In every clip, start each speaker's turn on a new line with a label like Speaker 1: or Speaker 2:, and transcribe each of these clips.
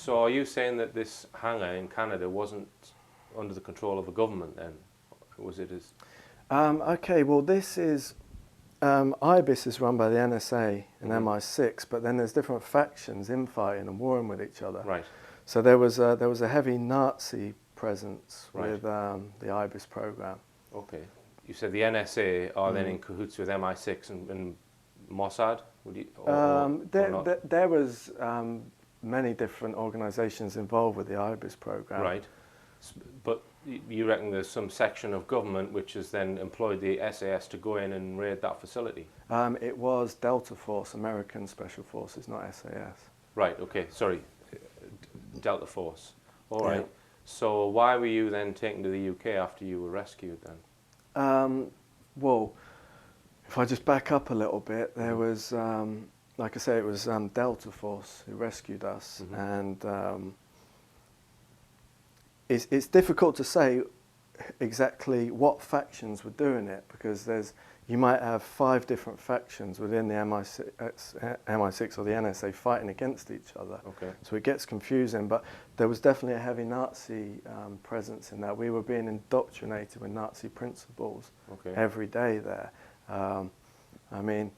Speaker 1: So are you saying that this hangar in Canada wasn't under the control of a government then? Was it as...
Speaker 2: Okay, well this is, IBIS is run by the NSA and MI6, but then there's different factions infighting and warring with each other.
Speaker 1: Right.
Speaker 2: So there was a heavy Nazi presence
Speaker 1: Right.
Speaker 2: with the IBIS program.
Speaker 1: Okay. You said the NSA are then in cahoots with MI6 and Mossad? Would you,
Speaker 2: There was many different organisations involved with the IBIS program.
Speaker 1: Right. But you reckon there's some section of government which has then employed the SAS to go in and raid that facility?
Speaker 2: It was Delta Force, American Special Forces, not SAS.
Speaker 1: Right, okay, sorry. Delta Force. All right.
Speaker 2: Yeah.
Speaker 1: So why were you then taken to the UK after you were rescued then?
Speaker 2: Well, if I just back up a little bit, there was, like I say, it was Delta Force who rescued us, and it's difficult to say exactly what factions were doing it, because you might have 5 different factions within the MI6 or the NSA fighting against each other.
Speaker 1: Okay.
Speaker 2: So it gets confusing, but there was definitely a heavy Nazi presence in that. We were being indoctrinated with Nazi principles every day there. I mean,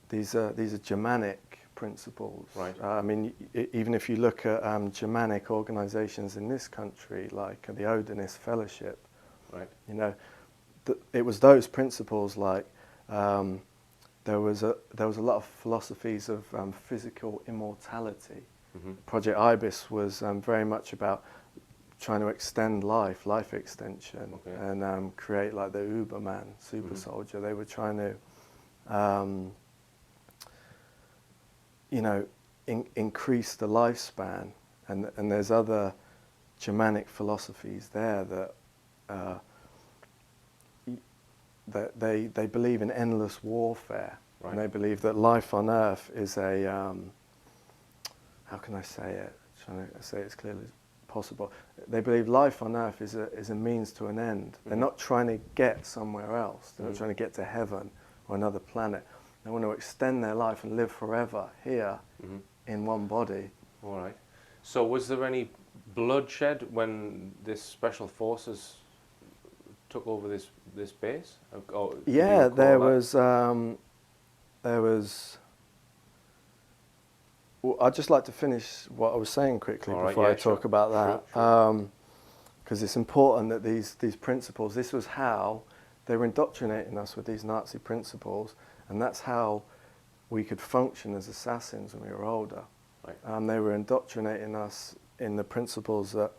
Speaker 2: these are Germanic principles.
Speaker 1: Right.
Speaker 2: I mean, even if you look at Germanic organisations in this country, like the Odinist Fellowship,
Speaker 1: right.
Speaker 2: You know, it was those principles. Like there was a lot of philosophies of physical immortality. Project IBIS was very much about trying to extend life extension, and create like the Uberman, super soldier. They were trying to, you know, increase the lifespan, and there's other Germanic philosophies there that they believe in endless warfare, and they believe that life on Earth is a how can I say it? Trying to say it as clearly as possible. They believe life on Earth is a means to an end. They're not trying to get somewhere else. They're not trying to get to heaven or another planet. They want to extend their life and live forever here in one body.
Speaker 1: All right. So was there any bloodshed when this special forces took over this base? Or
Speaker 2: yeah, there was. Well, I'd just like to finish what I was saying quickly before I talk about that, because it's important that these principles. This was how they were indoctrinating us with these Nazi principles, and that's how we could function as assassins when we were older.
Speaker 1: Right.
Speaker 2: They were indoctrinating us in the principles that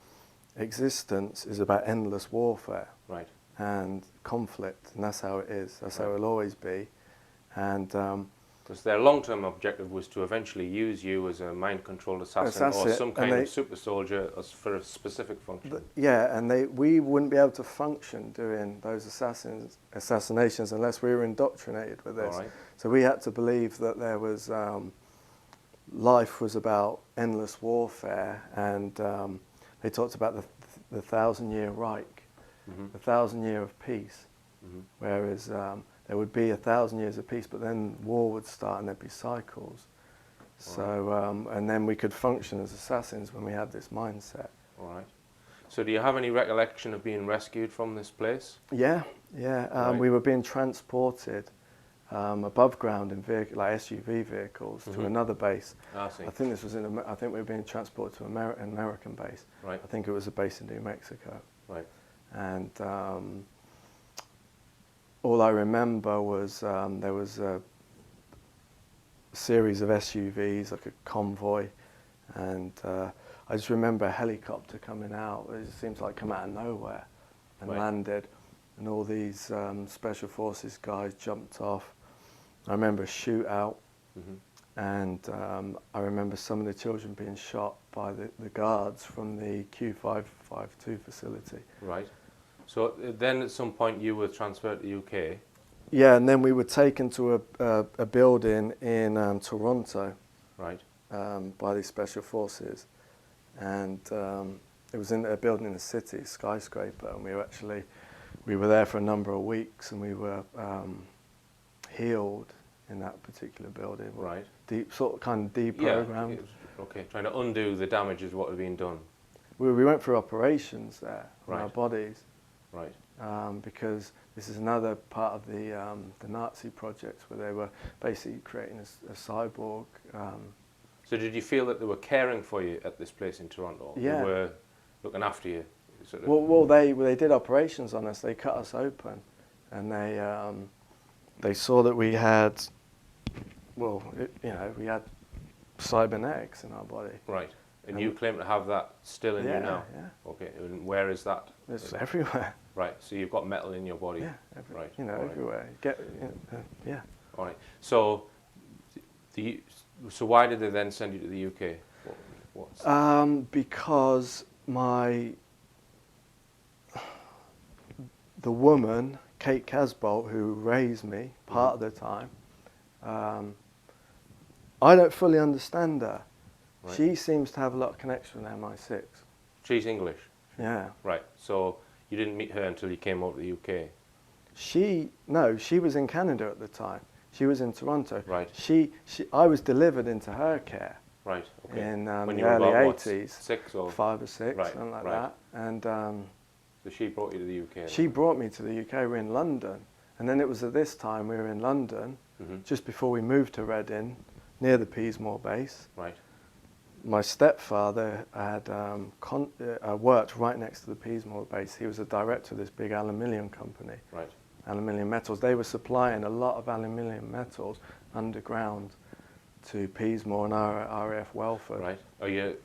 Speaker 2: existence is about endless warfare,
Speaker 1: right,
Speaker 2: and conflict, and that's how it is. That's how it'll always be, and.
Speaker 1: Because their long-term objective was to eventually use you as a mind-controlled assassin or some kind of super soldier for a specific function.
Speaker 2: Yeah, and we wouldn't be able to function doing those assassinations unless we were indoctrinated with this.
Speaker 1: Right.
Speaker 2: So we had to believe that there was life was about endless warfare, and they talked about the 1,000-year Reich, the 1,000 year of peace, whereas there would be 1,000 years of peace, but then war would start and there'd be cycles. So, and then we could function as assassins when we had this mindset.
Speaker 1: All right. So do you have any recollection of being rescued from this place?
Speaker 2: Yeah, yeah. We were being transported above ground in like SUV vehicles to another base.
Speaker 1: I see.
Speaker 2: I think this was I think we were being transported to an American base.
Speaker 1: Right.
Speaker 2: I think it was a base in New Mexico.
Speaker 1: Right.
Speaker 2: And all I remember was there was a series of SUVs, like a convoy, and I just remember a helicopter coming out. It seems like come out of nowhere and landed, and all these special forces guys jumped off. I remember a shootout, and I remember some of the children being shot by the guards from the Q552 facility.
Speaker 1: Right. So then at some point you were transferred to the UK?
Speaker 2: Yeah, and then we were taken to a building in Toronto,
Speaker 1: right,
Speaker 2: by these special forces, and it was in a building in the city, a skyscraper, and we were there for a number of weeks, and we were healed in that particular building.
Speaker 1: Right.
Speaker 2: Deep, sort of kind of deprogrammed.
Speaker 1: okay. Trying to undo the damage is what had been done.
Speaker 2: We went through operations there on our
Speaker 1: Right.
Speaker 2: bodies.
Speaker 1: Right.
Speaker 2: Because this is another part of the Nazi projects where they were basically creating a cyborg.
Speaker 1: So did you feel that they were caring for you at this place in Toronto?
Speaker 2: Yeah.
Speaker 1: They were looking after you? Sort of?
Speaker 2: Well, they did operations on us. They cut us open, and they saw that we had, we had cybernetics in our body.
Speaker 1: Right. And you claim to have that still in you now?
Speaker 2: Yeah.
Speaker 1: Okay. And where is that?
Speaker 2: It's everywhere.
Speaker 1: Right. So you've got metal in your body?
Speaker 2: Yeah.
Speaker 1: Right.
Speaker 2: Everywhere. Yeah.
Speaker 1: All right. So, so why did they then send you to the UK?
Speaker 2: Because the woman, Kate Casbolt, who raised me part of the time, I don't fully understand her. Right. She seems to have a lot of connection with MI6.
Speaker 1: She's English?
Speaker 2: Yeah.
Speaker 1: Right. So you didn't meet her until you came over to the UK?
Speaker 2: She was in Canada at the time. She was in Toronto.
Speaker 1: Right.
Speaker 2: I was delivered into her care.
Speaker 1: Right. Okay.
Speaker 2: In
Speaker 1: when
Speaker 2: the
Speaker 1: you were
Speaker 2: early
Speaker 1: about,
Speaker 2: 80s.
Speaker 1: 6 or
Speaker 2: 5 or 6,
Speaker 1: right.
Speaker 2: something like
Speaker 1: right.
Speaker 2: that. And
Speaker 1: so she brought you to the UK?
Speaker 2: She brought me to the UK. We were in London. And then it was at this time we were in London, just before we moved to Reading, near the Peasmore base.
Speaker 1: Right.
Speaker 2: My stepfather had worked right next to the Peasmore base. He was a director of this big aluminium company.
Speaker 1: Right.
Speaker 2: Aluminium metals. They were supplying a lot of aluminium metals underground to Peasmore and RAF Welford.
Speaker 1: Right.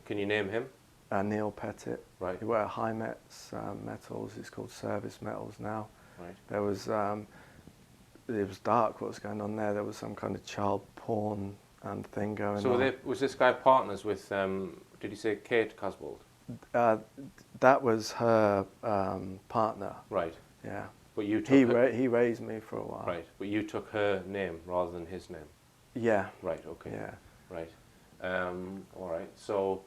Speaker 1: Can you name him?
Speaker 2: Neil Pettit.
Speaker 1: Right.
Speaker 2: He worked at High Metals Metals. It's called Service Metals now.
Speaker 1: Right.
Speaker 2: There was it was dark what was going on there. There was some kind of child porn thing going on.
Speaker 1: So was this guy partners with, did you say Kate Casbolt?
Speaker 2: That was her partner.
Speaker 1: Right.
Speaker 2: Yeah.
Speaker 1: But you took
Speaker 2: he raised me for a while.
Speaker 1: Right. But you took her name rather than his name?
Speaker 2: Yeah.
Speaker 1: Right, okay.
Speaker 2: Yeah.
Speaker 1: Right. All right. So,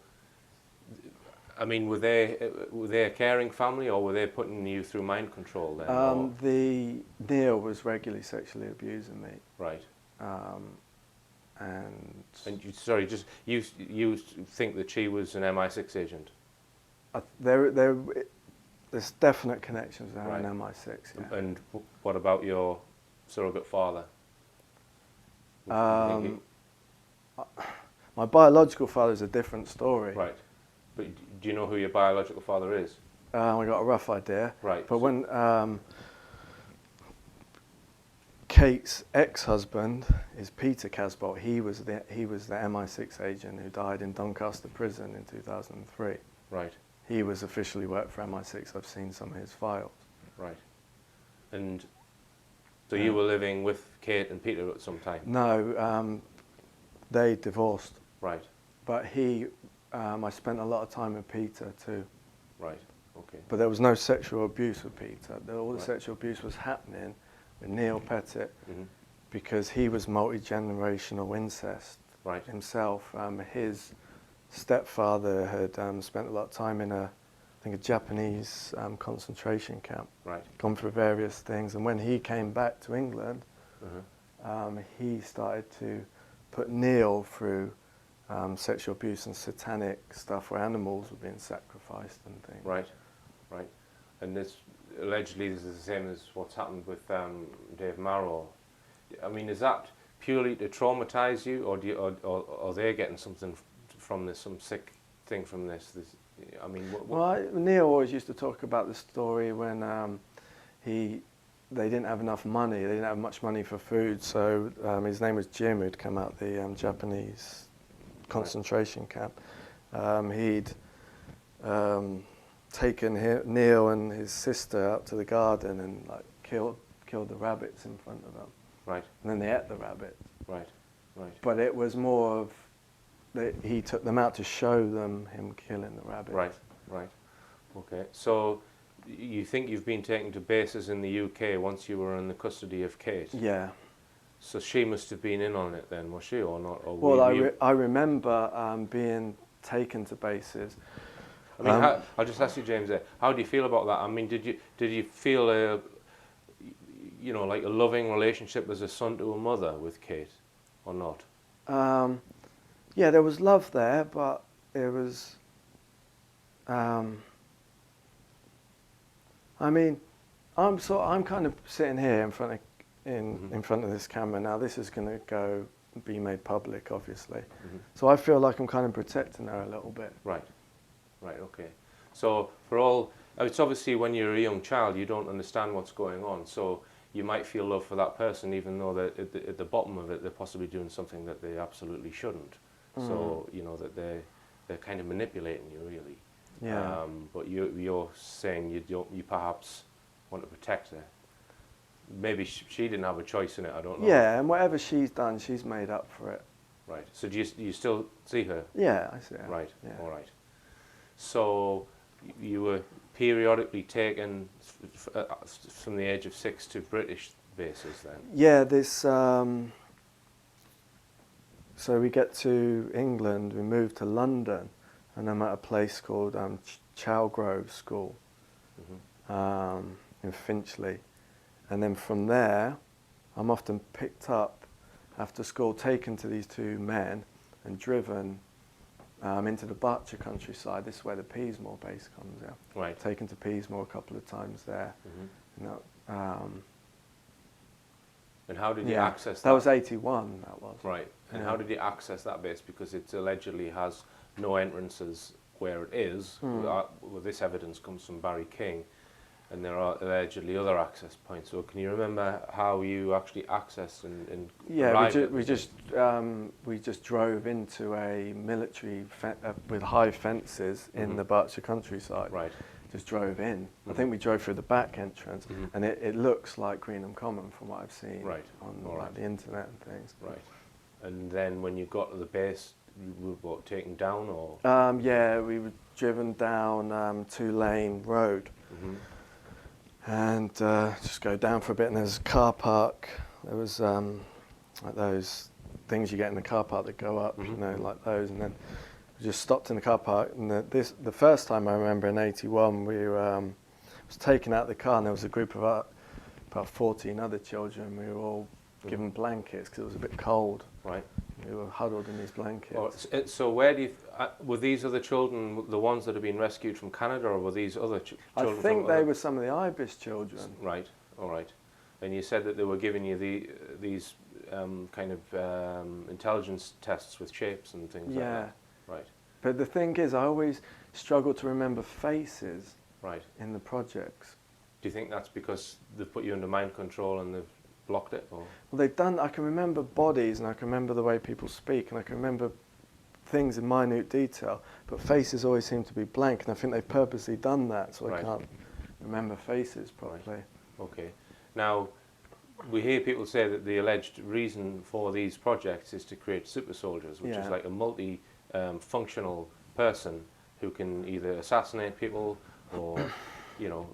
Speaker 1: I mean, were they a caring family, or were they putting you through mind control then?
Speaker 2: Neil was regularly sexually abusing me.
Speaker 1: Right.
Speaker 2: And
Speaker 1: you think that she was an MI6 agent?
Speaker 2: There's definite connections there in MI6. Yeah.
Speaker 1: And what about your surrogate father?
Speaker 2: My biological father is a different story.
Speaker 1: Right. But do you know who your biological father is?
Speaker 2: I got a rough idea.
Speaker 1: Right.
Speaker 2: But when Kate's ex-husband is Peter Casbolt, he was the MI6 agent who died in Doncaster prison in 2003.
Speaker 1: Right.
Speaker 2: He was officially worked for MI6. I've seen some of his files.
Speaker 1: Right. And so you were living with Kate and Peter at some time?
Speaker 2: No, they divorced.
Speaker 1: Right.
Speaker 2: But I spent a lot of time with Peter too.
Speaker 1: Right, okay.
Speaker 2: But there was no sexual abuse with Peter. All the sexual abuse was happening with Neil Pettit because he was multi-generational incest himself. His stepfather had spent a lot of time in I think a Japanese concentration camp.
Speaker 1: Right.
Speaker 2: Gone through various things, and when he came back to England, he started to put Neil through sexual abuse and satanic stuff where animals were being sacrificed and things.
Speaker 1: Right, right. And allegedly this is the same as what's happened with Dave Marrow. I mean, is that purely to traumatise you, or are they getting something from this, some sick thing from this? I mean,
Speaker 2: Neil always used to talk about the story when they didn't have enough money. They didn't have much money for food, so his name was Jim, who'd come out the Japanese concentration camp. He'd taken Neil and his sister out to the garden and killed the rabbits in front of them.
Speaker 1: Right.
Speaker 2: And then they ate the rabbits.
Speaker 1: Right. Right.
Speaker 2: But it was more of he took them out to show them him killing the rabbits.
Speaker 1: Right. Right. Okay. So you think you've been taken to bases in the UK once you were in the custody of Kate?
Speaker 2: Yeah.
Speaker 1: So she must have been in on it then, was she, or not? Or
Speaker 2: well, I remember being taken to bases.
Speaker 1: I mean, I'll just ask you, James, how do you feel about that? I mean, did you feel like a loving relationship as a son to a mother with Kate, or not?
Speaker 2: Yeah, there was love there, but it was. I mean, I'm kind of sitting here in front of in front of this camera now. This is going to be made public, obviously. So I feel like I'm kind of protecting her a little bit.
Speaker 1: Right, right, okay. So for all, it's obviously when you're a young child, you don't understand what's going on. So you might feel love for that person, even though that at the bottom of it, they're possibly doing something that they absolutely shouldn't. So you know that they're kind of manipulating you, really.
Speaker 2: Yeah.
Speaker 1: But you're saying you perhaps want to protect her. Maybe she didn't have a choice in it. I don't know.
Speaker 2: Yeah, and whatever she's done, she's made up for it.
Speaker 1: Right. So do you still see her?
Speaker 2: Yeah, I see her.
Speaker 1: Right.
Speaker 2: Yeah.
Speaker 1: All right. So you were periodically taken from the age of 6 to British bases then?
Speaker 2: Yeah, this. So we get to England, we move to London, and I'm at a place called Chalgrove School in Finchley. And then from there, I'm often picked up after school, taken to these two men and driven into the Berkshire countryside. This is where the Peasmore base comes out.
Speaker 1: Right.
Speaker 2: Taken to Peasmore a couple of times there. You know,
Speaker 1: and how did you access that?
Speaker 2: That was 81, that was.
Speaker 1: Right. And how did you access that base? Because it allegedly has no entrances where it is. Well, this evidence comes from Barry King, and there are allegedly other access points. So can you remember how you actually accessed and
Speaker 2: we just drove into a military with high fences in the Berkshire countryside.
Speaker 1: Right.
Speaker 2: Just drove in. I think we drove through the back entrance, and it looks like Greenham Common from what I've seen on the internet and things.
Speaker 1: Right. And then when you got to the base, you were taken down, or?
Speaker 2: Yeah, we were driven down 2-lane road, and just go down for a bit. And there's a car park. There was like those things you get in the car park that go up, you know, like those. And then we just stopped in the car park. And the first time I remember in '81, we was taken out of the car, and there was a group of about 14 other children. We were all given blankets because it was a bit cold.
Speaker 1: Right.
Speaker 2: We were huddled in these blankets.
Speaker 1: So where do you, were these other children the ones that had been rescued from Canada, or were these other children?
Speaker 2: I think they were some of the Ibis children.
Speaker 1: Right, all right. And you said that they were giving you these kind of intelligence tests with shapes and things like that. Right.
Speaker 2: But the thing is, I always struggle to remember faces in the projects.
Speaker 1: Do you think that's because they've put you under mind control and they've blocked it? Or?
Speaker 2: Well, they've done. I can remember bodies, and I can remember the way people speak, and I can remember things in minute detail. But faces always seem to be blank, and I think they've purposely done that, so I can't remember faces properly.
Speaker 1: Right. Okay. Now, we hear people say that the alleged reason for these projects is to create super soldiers, which is like a multi-functional person who can either assassinate people or you know,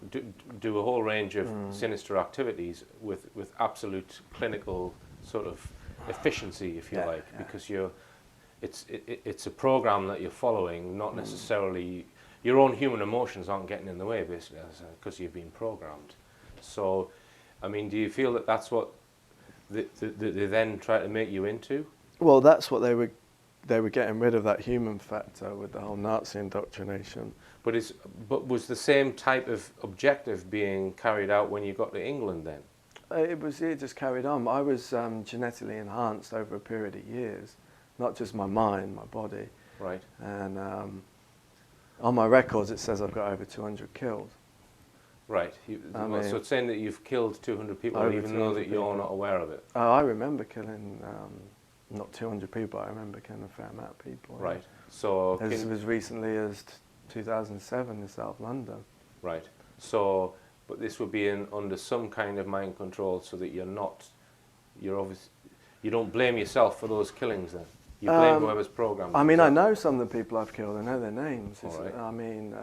Speaker 1: do a whole range of sinister activities with absolute clinical sort of efficiency, if you like, because it's a program that you're following, not necessarily your own human emotions aren't getting in the way, basically, because you've been programmed. So, I mean, do you feel that that's what they then try to make you into?
Speaker 2: Well, that's what they were getting rid of, that human factor with the whole Nazi indoctrination.
Speaker 1: But was the same type of objective being carried out when you got to England then?
Speaker 2: It just carried on. I was genetically enhanced over a period of years, not just my mind, my body.
Speaker 1: Right.
Speaker 2: And on my records it says I've got over 200 kills.
Speaker 1: Right. So it's saying that you've killed 200 people even though that you're not aware of it?
Speaker 2: I remember killing, not 200 people, I remember killing a fair amount of people.
Speaker 1: Right. So
Speaker 2: as recently as 2007 in South London.
Speaker 1: Right. So, but this would be under some kind of mind control, so that you don't blame yourself for those killings then? You blame whoever's programmed.
Speaker 2: I mean, I know some of the people I've killed, I know their names.
Speaker 1: All right.
Speaker 2: I mean,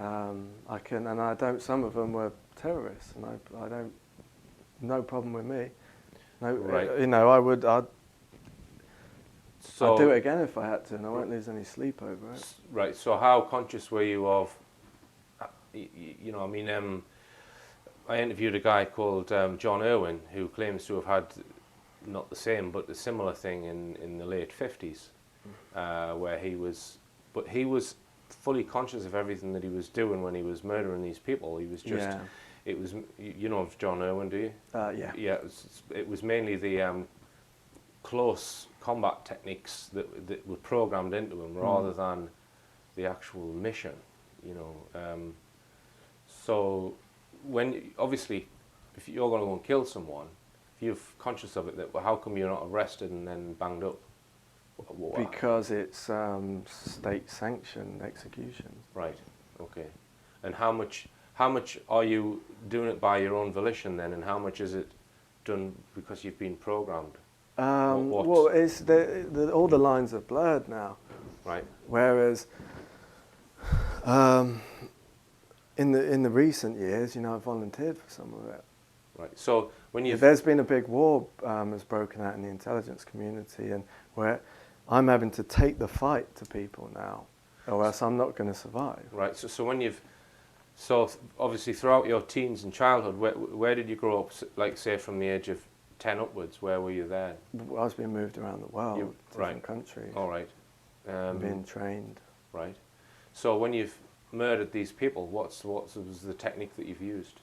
Speaker 2: some of them were terrorists, and I don't, no problem with me. No,
Speaker 1: right.
Speaker 2: You know, I'd do it again if I had to, and I won't lose any sleep over it.
Speaker 1: Right. So how conscious were you of, you know, I mean, I interviewed a guy called John Irwin, who claims to have had not the same but a similar thing in the late 50s. where he was fully conscious of everything that he was doing when he was murdering these people. He was just,
Speaker 2: Yeah.
Speaker 1: it was, you know of John Irwin, do you?
Speaker 2: Yeah.
Speaker 1: Yeah, it was mainly the close combat techniques that were programmed into him rather than the actual mission, you know. So when, obviously, if you're going to go and kill someone, if you're conscious of it, that, well, how come you're not arrested and then banged up?
Speaker 2: Because it's state-sanctioned executions.
Speaker 1: Right. Okay. And how much are you doing it by your own volition then, and how much is it done because you've been programmed?
Speaker 2: Well, it's all the lines are blurred now.
Speaker 1: Right.
Speaker 2: Whereas in the recent years, you know, I've volunteered for some of it.
Speaker 1: Right. So when
Speaker 2: there's been a big war has broken out in the intelligence community, and where I'm having to take the fight to people now, or else I'm not going to survive.
Speaker 1: Right. So when so obviously throughout your teens and childhood, where did you grow up? Like say from the age of 10 upwards, where were you there?
Speaker 2: I was being moved around the world, different countries.
Speaker 1: All right.
Speaker 2: Being trained.
Speaker 1: Right. So when you've murdered these people, what was the technique that you've used?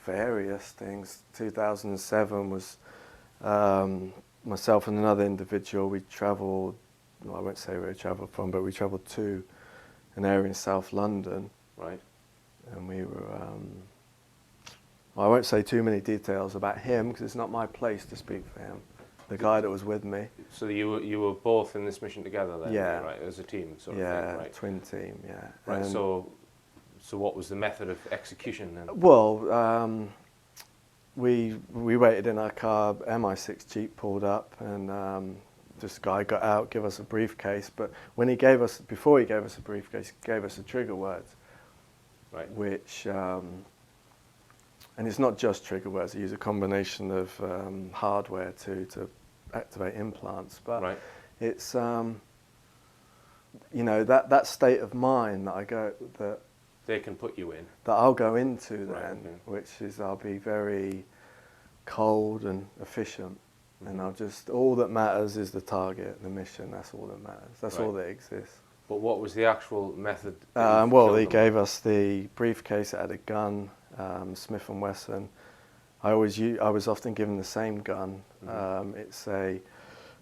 Speaker 2: Various things. 2007 was myself and another individual. We travelled, well, I won't say where we travelled from, but we travelled to an area in South London.
Speaker 1: Right.
Speaker 2: And we were, well, I won't say too many details about him because it's not my place to speak for him. The guy that was with me.
Speaker 1: So you were both in this mission together then?
Speaker 2: Yeah.
Speaker 1: Right, as a team sort of
Speaker 2: yeah,
Speaker 1: thing, right?
Speaker 2: twin team, yeah.
Speaker 1: Right, so what was the method of execution then?
Speaker 2: Well, we waited in our car, MI6 Jeep pulled up, and this guy got out, gave us a briefcase, but before he gave us a briefcase, he gave us a trigger words.
Speaker 1: Right.
Speaker 2: Which, and it's not just trigger words, he used a combination of hardware to activate implants, but
Speaker 1: right.
Speaker 2: It's, you know, that state of mind that
Speaker 1: they can put you in.
Speaker 2: That I'll go into then,
Speaker 1: right, okay.
Speaker 2: Which is I'll be very cold and efficient, and I'll just, all that matters is the target, the mission, that's all that matters, that's
Speaker 1: right.
Speaker 2: all that exists.
Speaker 1: But what was the actual method?
Speaker 2: Well, he gave us the briefcase that had a gun, Smith & Wesson. I was often given the same gun. It's a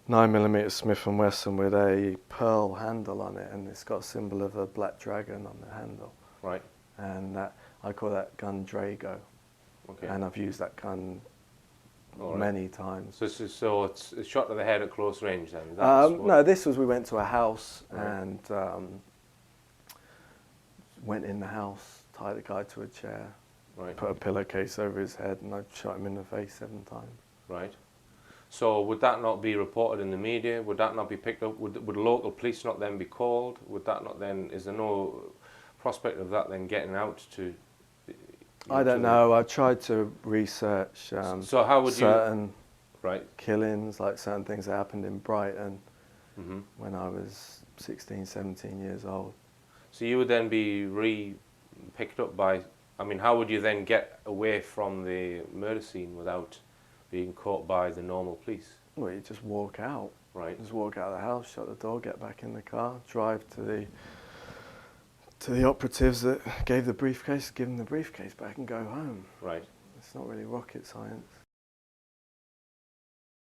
Speaker 2: 9mm Smith & Wesson with a pearl handle on it, and it's got a symbol of a black dragon on the handle.
Speaker 1: Right.
Speaker 2: And I call that gun Drago.
Speaker 1: Okay.
Speaker 2: And I've used that gun many times.
Speaker 1: So it's a shot to the head at close range then?
Speaker 2: No, we went to a house,
Speaker 1: right.
Speaker 2: And went in the house, tied the guy to a chair,
Speaker 1: right.
Speaker 2: Put a pillowcase over his head, and I shot him in the face 7 times.
Speaker 1: Right. So would that not be reported in the media? Would that not be picked up? Would local police not then be called? Would that not then, is there no prospect of that then getting out to...
Speaker 2: I don't know. I tried to research
Speaker 1: so how would
Speaker 2: certain
Speaker 1: right.
Speaker 2: killings, like certain things that happened in Brighton when I was 16, 17 years old.
Speaker 1: So you would then be picked up by... I mean, how would you then get away from the murder scene without being caught by the normal police?
Speaker 2: Well, you just walk out.
Speaker 1: Right.
Speaker 2: Just walk out of the house, shut the door, get back in the car, drive to the operatives that gave the briefcase, give them the briefcase back and go home.
Speaker 1: Right.
Speaker 2: It's not really rocket science.